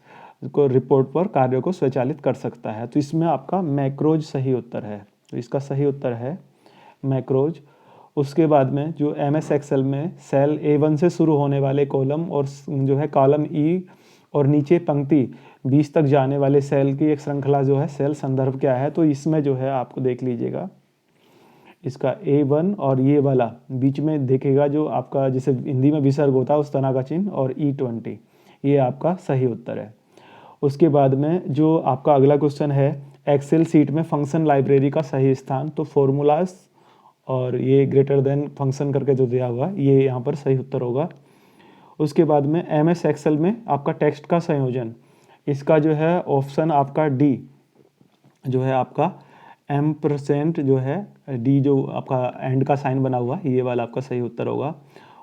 को रिपोर्ट पर कार्यों को स्वचालित कर सकता है। तो इसमें आपका मैक्रोज सही उत्तर है। तो इसका सही उत्तर है मैक्रोज। उसके बाद में जो MS एक्सेल में सेल A1 से शुरू होने वाले कॉलम और जो है कॉलम E और नीचे पंक्ति 20 तक जाने वाले सेल की एक श्रृंखला जो है सेल संदर्भ क्या है? तो इसमें जो है आपको देख लीजिएगा इसका A1 और ये वाला बीच में देखेगा जो आपका जैसे हिंदी में विसर्ग होता है उस तरह का चिन्ह और E20 ये आपका सही उत्तर है। उसके बाद में जो आपका अगला क्वेश्चन है एक्सेल शीट में फंक्शन लाइब्रेरी का सही स्थान, तो फॉर्मूलाज और ये ग्रेटर देन फंक्शन करके जो दिया हुआ ये यहाँ पर सही उत्तर होगा। उसके बाद में MS एक्सेल में आपका टेक्स्ट का संयोजन, इसका जो है ऑप्शन आपका डी जो है आपका M% जो है डी जो आपका एंड का साइन बना हुआ ये वाला आपका सही उत्तर होगा।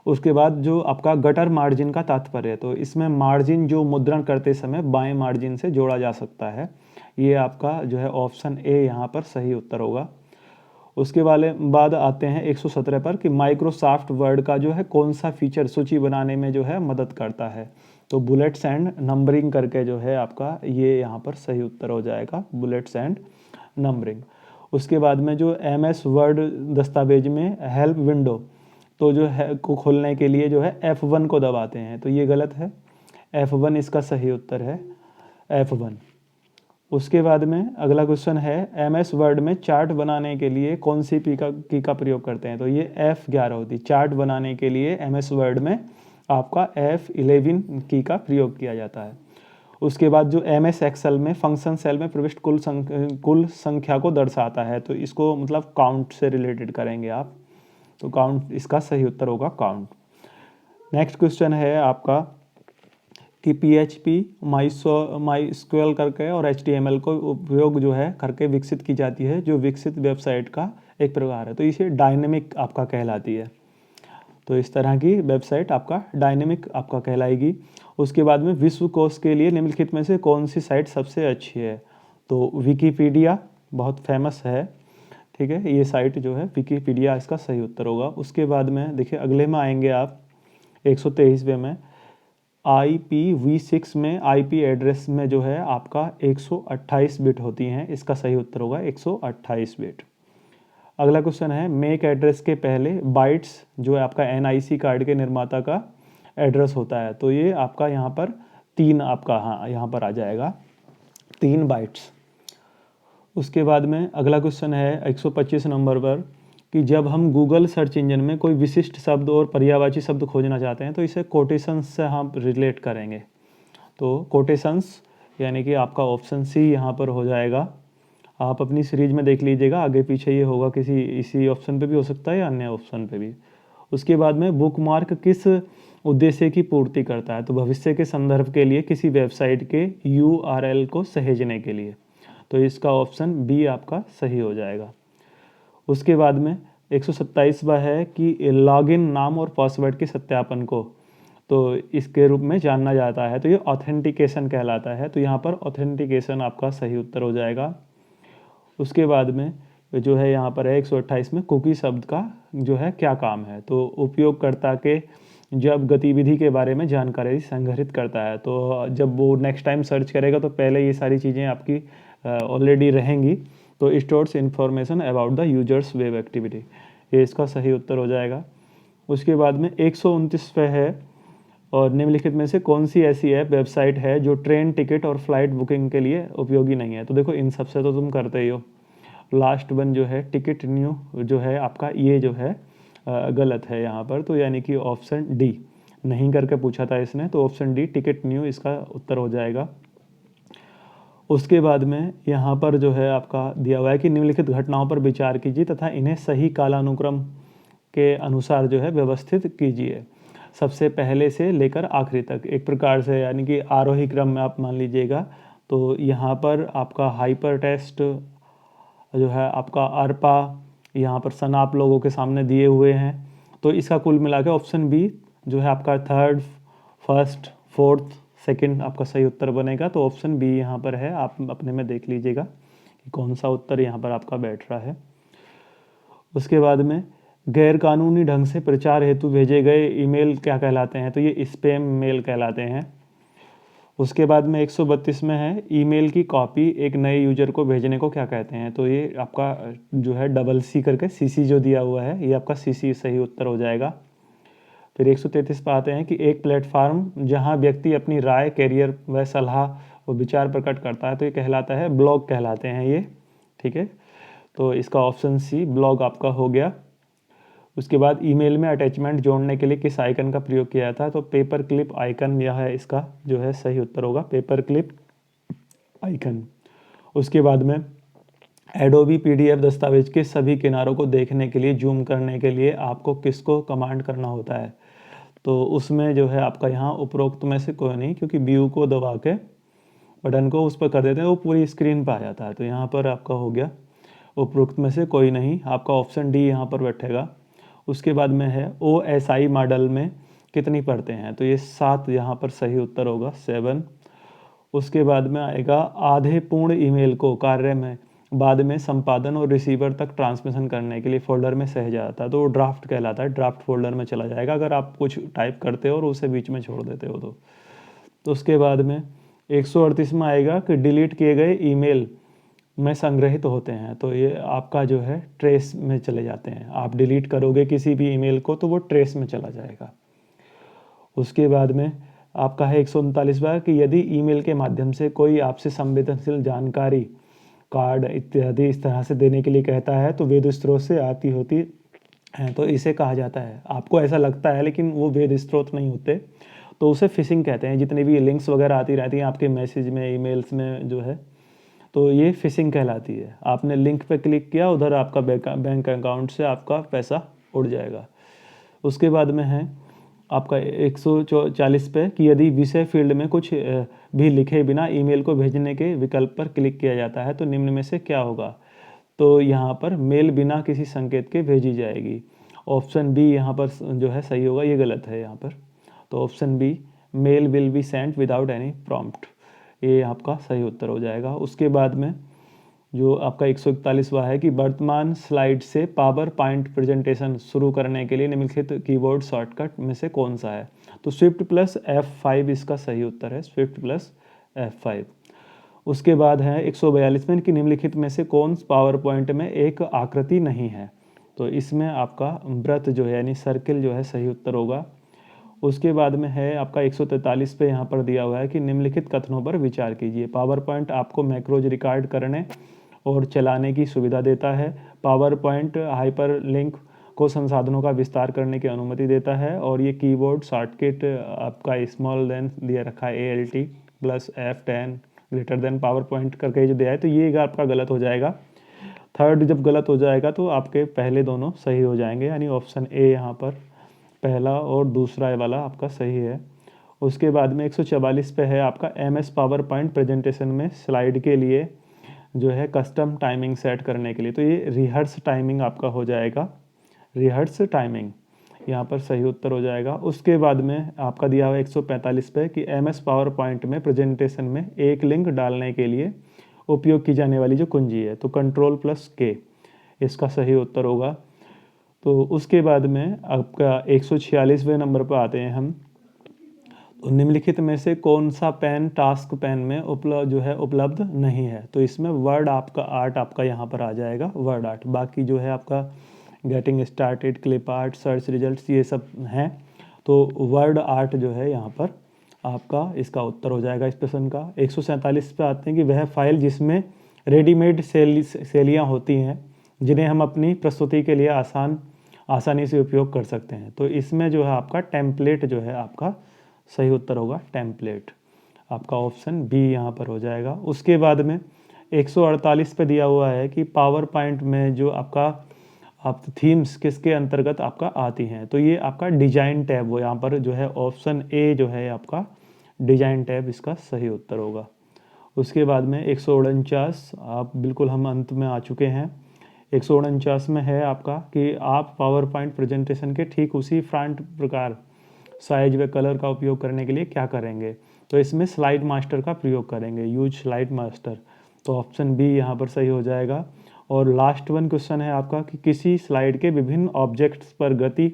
उसके बाद जो आपका गटर मार्जिन का तात्पर्य है तो इसमें मार्जिन जो मुद्रण करते समय बाएं मार्जिन से जोड़ा जा सकता है, ये आपका जो है ऑप्शन ए यहाँ पर सही उत्तर होगा। उसके बाद आते हैं 117 पर कि माइक्रोसॉफ्ट वर्ड का जो है कौन सा फीचर सूची बनाने में जो है मदद करता है? तो बुलेट्स एंड नंबरिंग करके जो है आपका ये यहाँ पर सही उत्तर हो जाएगा, बुलेट्स एंड नंबरिंग। उसके बाद में जो MS वर्ड दस्तावेज में हेल्प विंडो तो जो है को खोलने के लिए जो है F1 को दबाते हैं, तो ये गलत है, F1 इसका सही उत्तर है F1। उसके बाद में अगला क्वेश्चन है MS वर्ड में चार्ट बनाने के लिए कौन सी की का प्रयोग करते हैं? तो ये F11 होती है। चार्ट बनाने के लिए MS वर्ड में आपका F11 की का प्रयोग किया जाता है। उसके बाद जो MS एक्सेल में फंक्शन सेल में प्रविष्ट कुल संख्या को दर्शाता है, तो इसको मतलब काउंट से रिलेटेड करेंगे आप, तो काउंट इसका सही उत्तर होगा काउंट। नेक्स्ट क्वेश्चन है आपका कि PHP MySQL करके और HTML को उपयोग जो है करके विकसित की जाती है, जो विकसित वेबसाइट का एक प्रकार है, तो इसे डायनेमिक आपका कहलाती है। तो इस तरह की वेबसाइट आपका डायनेमिक आपका कहलाएगी। उसके बाद में विश्वकोश के लिए निम्नलिखित में से कौन सी साइट सबसे अच्छी है? तो विकिपीडिया बहुत फेमस है, ठीक है, ये साइट जो है विकिपीडिया इसका सही उत्तर होगा। उसके बाद में देखिए अगले में आएंगे आप 123वें में IPv6 में IP एड्रेस में जो है आपका 128 बिट होती हैं, इसका सही उत्तर होगा 128 बिट। अगला क्वेश्चन है मेक एड्रेस के पहले बाइट्स जो है आपका NIC कार्ड के निर्माता का एड्रेस होता है, तो ये आपका यहाँ पर 3 आपका हाँ यहाँ पर आ जाएगा 3 बाइट्स। उसके बाद में अगला क्वेश्चन है 125 नंबर पर कि जब हम गूगल सर्च इंजन में कोई विशिष्ट शब्द और पर्यायवाची शब्द खोजना चाहते हैं तो इसे कोटेशंस से हम रिलेट करेंगे। तो कोटेशंस यानी कि आपका ऑप्शन सी यहाँ पर हो जाएगा। आप अपनी सीरीज में देख लीजिएगा, आगे पीछे ये होगा, किसी इसी ऑप्शन पे भी हो सकता है या अन्य ऑप्शन पे भी। उसके बाद में बुकमार्क किस उद्देश्य की पूर्ति करता है? तो भविष्य के संदर्भ के लिए किसी वेबसाइट के URL को सहेजने के लिए, तो इसका ऑप्शन बी आपका सही हो जाएगा। उसके बाद में 127वां है कि लॉगिन नाम और पासवर्ड के सत्यापन को, तो इसके रूप में जाना जाता है। तो ये ऑथेंटिकेशन कहलाता है। तो यहाँ पर ऑथेंटिकेशन आपका सही उत्तर हो जाएगा। उसके बाद में जो है यहाँ पर है 128 में कुकी शब्द का जो है क्या काम है। तो उपयोगकर्ता के जब गतिविधि के बारे में जानकारी संग्रहित करता है, तो जब वो नेक्स्ट टाइम सर्च करेगा तो पहले ये सारी चीज़ें आपकी ऑलरेडी रहेंगी। तो stores information about the users web activity, ये इसका सही उत्तर हो जाएगा। उसके बाद में 129 पे है, और निम्नलिखित में से कौन सी ऐसी ऐप वेबसाइट है जो ट्रेन टिकट और फ्लाइट बुकिंग के लिए उपयोगी नहीं है। तो देखो इन सबसे तो तुम करते ही हो। लास्ट वन जो है टिकट न्यू जो है आपका, ये जो है गलत है यहाँ पर। तो यानी कि ऑप्शन डी नहीं करके पूछा था इसने, तो ऑप्शन डी टिकट न्यू इसका उत्तर हो जाएगा। उसके बाद में यहाँ पर जो है आपका दिया हुआ है कि निम्नलिखित घटनाओं पर विचार कीजिए तथा इन्हें सही कालानुक्रम के अनुसार जो है व्यवस्थित कीजिए, सबसे पहले से लेकर आखिरी तक, एक प्रकार से यानी कि आरोही क्रम में आप मान लीजिएगा। तो यहाँ पर आपका हाइपर टेस्ट जो है आपका अर्पा यहाँ पर सन आप लोगों के सामने दिए हुए हैं। तो इसका कुल मिला के ऑप्शन बी जो है आपका थर्ड, फर्स्ट, फोर्थ, सेकंड आपका सही उत्तर बनेगा। तो ऑप्शन बी यहाँ पर है, आप अपने में देख लीजिएगा कि कौन सा उत्तर यहाँ पर आपका बैठ रहा है। उसके बाद में गैर कानूनी ढंग से प्रचार हेतु भेजे गए ईमेल क्या कहलाते हैं। तो ये स्पैम मेल कहलाते हैं। उसके बाद में 132 में है ईमेल की कॉपी एक नए यूजर को भेजने को क्या कहते हैं। तो ये आपका जो है डबल सी करके सीसी जो दिया हुआ है, ये आपका सीसी सही उत्तर हो जाएगा। फिर 133 पे आते हैं कि एक प्लेटफार्म जहां व्यक्ति अपनी राय, कैरियर व सलाह व विचार प्रकट करता है, तो ये कहलाता है ब्लॉग कहलाते हैं ये। ठीक है, तो इसका ऑप्शन सी ब्लॉग आपका हो गया। उसके बाद ईमेल में अटैचमेंट जोड़ने के लिए किस आइकन का प्रयोग किया था। तो पेपर क्लिप आइकन यह है इसका जो है सही उत्तर होगा, पेपर क्लिप आइकन। उसके बाद में एडोबी पीडीएफ दस्तावेज के सभी किनारों को देखने के लिए, जूम करने के लिए आपको किसको कमांड करना होता है। तो उसमें जो है आपका यहाँ उपरोक्त में से कोई नहीं, क्योंकि व्यू को दबा के बटन को उस पर कर देते हैं वो पूरी स्क्रीन पर आ जाता है। तो यहाँ पर आपका हो गया उपरोक्त में से कोई नहीं, आपका ऑप्शन डी यहाँ पर बैठेगा। उसके बाद में है OSI मॉडल में कितनी परतें हैं। तो ये 7 यहाँ पर सही उत्तर होगा, 7। उसके बाद में आएगा आधे पूर्ण ईमेल को कार्य में बाद में संपादन और रिसीवर तक ट्रांसमिशन करने के लिए फोल्डर में सहेजा जाता है। तो वो ड्राफ्ट कहलाता है, ड्राफ्ट फोल्डर में चला जाएगा अगर आप कुछ टाइप करते हो और उसे बीच में छोड़ देते हो तो उसके बाद में 138 में आएगा कि डिलीट किए गए ईमेल में संग्रहित होते हैं। तो ये आपका जो है ट्रेस में चले जाते हैं। आप डिलीट करोगे किसी भी ईमेल को तो वो ट्रेस में चला जाएगा। उसके बाद में आपका है 139 बार कि यदि ईमेल के माध्यम से कोई आपसे संवेदनशील जानकारी, कार्ड इत्यादि इस तरह से देने के लिए कहता है तो वेद स्रोत से आती होती है, तो इसे कहा जाता है। आपको ऐसा लगता है लेकिन वो वेद स्रोत नहीं होते, तो उसे फिशिंग कहते हैं। जितनी भी लिंक्स वगैरह आती रहती हैं आपके मैसेज में, ईमेल्स में जो है, तो ये फिशिंग कहलाती है। आपने लिंक पे क्लिक किया, उधर आपका बैंक अकाउंट से आपका पैसा उड़ जाएगा। उसके बाद में है आपका 140 पे कि यदि विषय फील्ड में कुछ भी लिखे बिना ईमेल को भेजने के विकल्प पर क्लिक किया जाता है तो निम्न में से क्या होगा। तो यहाँ पर मेल बिना किसी संकेत के भेजी जाएगी। ऑप्शन बी यहाँ पर जो है सही होगा, ये गलत है यहाँ पर। तो option B mail will be sent without any prompt, ये आपका सही उत्तर हो जाएगा। उसके बाद में जो आपका 141वां है कि वर्तमान स्लाइड से पावर पॉइंट प्रेजेंटेशन शुरू करने के लिए निम्नलिखित कीबोर्ड शॉर्टकट में से कौन सा है। तो स्विफ्ट प्लस F5 इसका सही उत्तर है, स्विफ्ट प्लस F5। उसके बाद है 142 में कि निम्नलिखित में से कौन पावर पॉइंट में एक आकृति नहीं है। तो इसमें आपका वृत्त जो है यानी सर्किल जो है सही उत्तर होगा। उसके बाद में है आपका 143 पे यहाँ पर दिया हुआ है कि निम्नलिखित कथनों पर विचार कीजिए। पावर पॉइंट आपको मैक्रोज रिकॉर्ड करने और चलाने की सुविधा देता है। पावर पॉइंट हाइपर लिंक को संसाधनों का विस्तार करने की अनुमति देता है। और ये कीबोर्ड शॉर्टकट आपका स्मॉल देन दिया रखा है ALT plus F10 greater than power point करके जो दिया है, तो ये आपका गलत हो जाएगा। थर्ड जब गलत हो जाएगा तो आपके पहले दोनों सही हो जाएंगे, यानी ऑप्शन ए यहाँ पर पहला और दूसरा वाला आपका सही है। उसके बाद में 144 पे है आपका MS पावर पॉइंट प्रेजेंटेशन में स्लाइड के लिए जो है कस्टम टाइमिंग सेट करने के लिए। तो ये रिहर्स टाइमिंग आपका हो जाएगा, रिहर्स टाइमिंग। यहाँ पर सही उत्तर हो जाएगा। उसके बाद में आपका दिया हुआ 145 पे कि MS पावर पॉइंट में प्रेजेंटेशन में एक लिंक डालने के लिए उपयोग की जाने वाली जो कुंजी है, तो Ctrl+K इसका सही उत्तर होगा। तो उसके बाद में आपका 146वें नंबर पर आते हैं हम। तो निम्नलिखित में से कौन सा पेन टास्क पेन में उपलब्ध नहीं है, तो इसमें वर्ड आपका आर्ट आपका यहाँ पर आ जाएगा, वर्ड आर्ट। बाकी जो है आपका getting started, clip art, search results ये सब हैं, तो वर्ड आर्ट जो है यहाँ पर आपका इसका उत्तर हो जाएगा इस प्रश्न का। 147 पे आते हैं कि वह फाइल जिसमें रेडीमेड शैलियाँ होती हैं जिन्हें हम अपनी प्रस्तुति के लिए आसानी से उपयोग कर सकते हैं, तो इसमें जो है आपका टेम्पलेट जो है आपका सही उत्तर होगा, टेम्पलेट। आपका ऑप्शन बी यहाँ पर हो जाएगा। उसके बाद में 148 पे दिया हुआ है कि पावर पॉइंट में जो आपका आप थीम्स किसके अंतर्गत आपका आती हैं, तो ये आपका डिजाइन टैब, वो यहाँ पर जो है ऑप्शन ए जो है आपका डिजाइन टैब इसका सही उत्तर होगा। उसके बाद में 149, आप बिल्कुल हम अंत में आ चुके हैं। 149 में है आपका कि आप पावर पॉइंट प्रेजेंटेशन के ठीक उसी फ्रंट प्रकार साइज व कलर का उपयोग करने के लिए क्या करेंगे, तो इसमें स्लाइड मास्टर का प्रयोग करेंगे, यूज स्लाइड मास्टर, तो ऑप्शन बी यहाँ पर सही हो जाएगा। और लास्ट वन क्वेश्चन है आपका कि किसी स्लाइड के विभिन्न ऑब्जेक्ट्स पर गति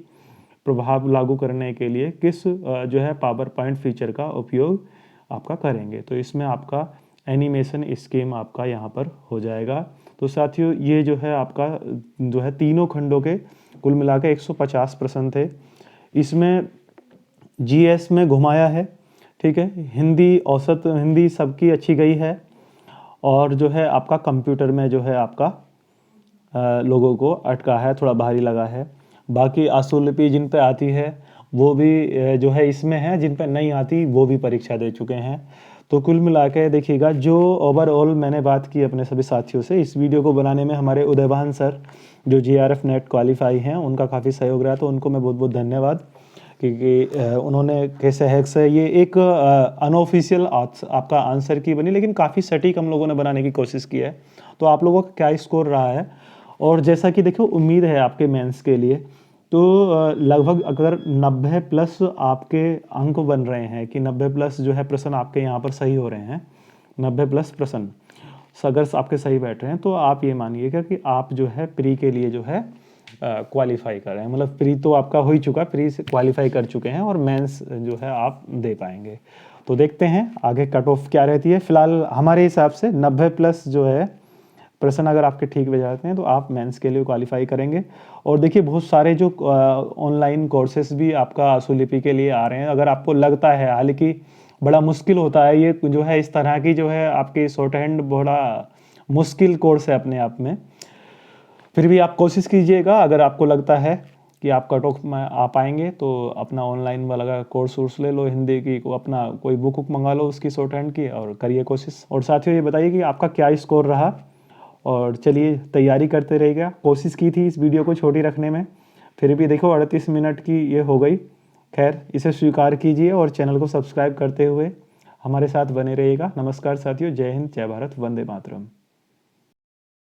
प्रभाव लागू करने के लिए किस जो है पावर पॉइंट फीचर का उपयोग आपका करेंगे, तो इसमें आपका एनिमेशन स्कीम आपका यहाँ पर हो जाएगा। तो साथियों ये जो है आपका जो है तीनों खंडों के कुल मिला के 150 प्रश्न थे। इसमें GS में घुमाया है, ठीक है, हिंदी औसत हिंदी सबकी अच्छी गई है, और जो है आपका कंप्यूटर में जो है आपका लोगों को अटका है, थोड़ा भारी लगा है। बाकी आशुलिपि जिन पे आती है वो भी जो है इसमें है, जिन पे नहीं आती वो भी परीक्षा दे चुके हैं। तो कुल मिला के देखिएगा, जो ओवरऑल मैंने बात की अपने सभी साथियों से, इस वीडियो को बनाने में हमारे उदयभान सर जो GRF नेट क्वालिफाई हैं उनका काफ़ी सहयोग रहा, तो उनको मैं बहुत बहुत धन्यवाद, क्योंकि उन्होंने के सहयोग से ये एक अनऑफिशियल आपका आंसर की बनी, लेकिन काफ़ी सटीक हम लोगों ने बनाने की कोशिश की है। तो आप लोगों का क्या स्कोर रहा है, और जैसा कि देखो उम्मीद है आपके मेंस के लिए, तो लगभग अगर 90 प्लस आपके अंक बन रहे हैं, कि 90 प्लस जो है प्रश्न आपके यहाँ पर सही हो रहे हैं, 90 प्लस प्रश्न अगर आपके सही बैठ रहे हैं, तो आप ये मानिएगा कि आप जो है प्री के लिए जो है क्वालिफाई कर रहे हैं, मतलब प्री तो आपका हो ही चुका, प्री से क्वालिफाई कर चुके हैं, और मेंस जो है आप दे पाएंगे। तो देखते हैं आगे कट ऑफ क्या रहती है। फिलहाल हमारे हिसाब से 90 प्लस जो है प्रश्न अगर आपके ठीक बज जाते हैं तो आप मेंस के लिए क्वालिफाई करेंगे। और देखिए बहुत सारे जो ऑनलाइन कोर्सेज भी आपका आशुलिपि के लिए आ रहे हैं, अगर आपको लगता है, हालांकि बड़ा मुश्किल होता है ये जो है, इस तरह की जो है आपकी शॉर्ट हैंड बड़ा मुश्किल कोर्स है अपने आप में, फिर भी आप कोशिश कीजिएगा। अगर आपको लगता है कि आप कट ऑफ में आ पाएंगे, तो अपना ऑनलाइन वाला कोर्स वोर्स ले लो, हिंदी की को अपना कोई बुक वुक मंगा लो उसकी शॉर्ट हैंड की, और करिए कोशिश। और साथियों ये बताइए कि आपका क्या स्कोर रहा, और चलिए तैयारी करते रहिएगा। कोशिश की थी इस वीडियो को छोटी रखने में, फिर भी देखो 38 मिनट की ये हो गई। खैर इसे स्वीकार कीजिए, और चैनल को सब्सक्राइब करते हुए हमारे साथ बने रहिएगा। नमस्कार साथियों, जय हिंद, जय भारत, वंदे मातरम।